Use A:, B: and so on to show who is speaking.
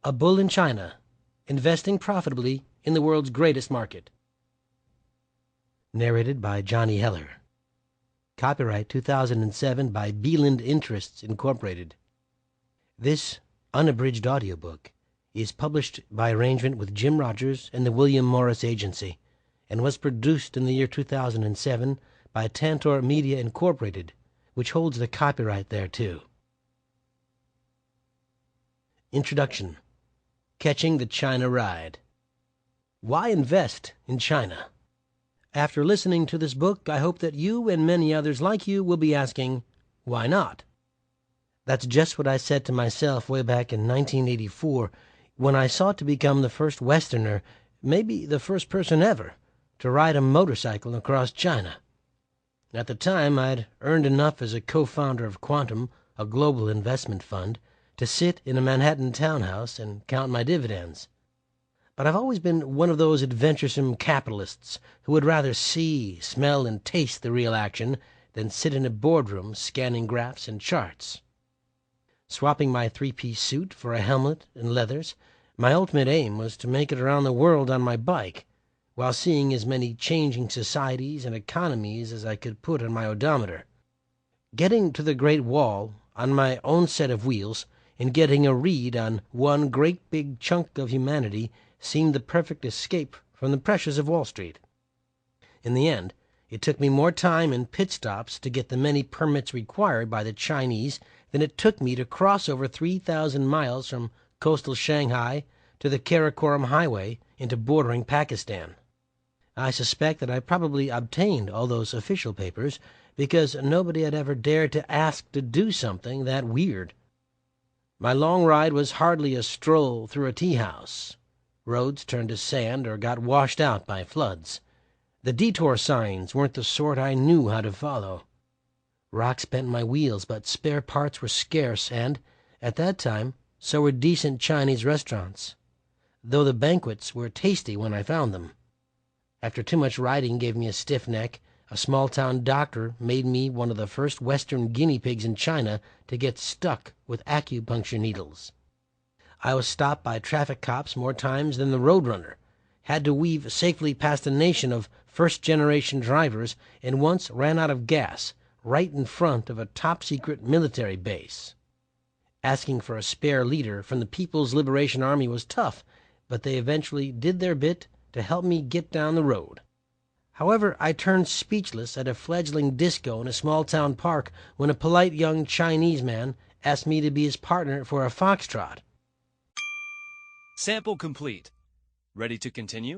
A: A Bull in China, Investing Profitably in the World's Greatest Market. Narrated by Johnny Heller. Copyright 2007 by Beeland Interests, Incorporated. This unabridged audiobook is published by arrangement with Jim Rogers and the William Morris Agency, and was produced in the year 2007 by Tantor Media, Incorporated, which holds the copyright thereto. Introduction. Catching the China Ride. Why invest in China? After listening to this book, I hope that you and many others like you will be asking, why not? That's just what I said to myself way back in 1984 when I sought to become the first Westerner, maybe the first person ever, to ride a motorcycle across China. At the time, I'd earned enough as a co-founder of Quantum, a global investment fund, to sit in a Manhattan townhouse and count my dividends. But I've always been one of those adventuresome capitalists who would rather see, smell, and taste the real action than sit in a boardroom scanning graphs and charts. Swapping my three-piece suit for a helmet and leathers, my ultimate aim was to make it around the world on my bike, while seeing as many changing societies and economies as I could put on my odometer. Getting to the Great Wall on my own set of wheels and getting a read on one great big chunk of humanity seemed the perfect escape from the pressures of Wall Street. In the end, it took me more time and pit stops to get the many permits required by the Chinese than it took me to cross over 3,000 miles from coastal Shanghai to the Karakoram Highway into bordering Pakistan. I suspect that I probably obtained all those official papers because nobody had ever dared to ask to do something that weird. My long ride was hardly a stroll through a tea house. Roads turned to sand or got washed out by floods. The detour signs weren't the sort I knew how to follow. Rocks bent my wheels, but spare parts were scarce, and, at that time, so were decent Chinese restaurants, though the banquets were tasty when I found them. After too much riding gave me a stiff neck, a small-town doctor made me one of the first Western guinea pigs in China to get stuck with acupuncture needles. I was stopped by traffic cops more times than the Roadrunner, had to weave safely past a nation of first-generation drivers, and once ran out of gas right in front of a top-secret military base. Asking for a spare leader from the People's Liberation Army was tough, but they eventually did their bit to help me get down the road. However, I turned speechless at a fledgling disco in a small-town park when a polite young Chinese man asked me to be his partner for a foxtrot.
B: Sample complete. Ready to continue?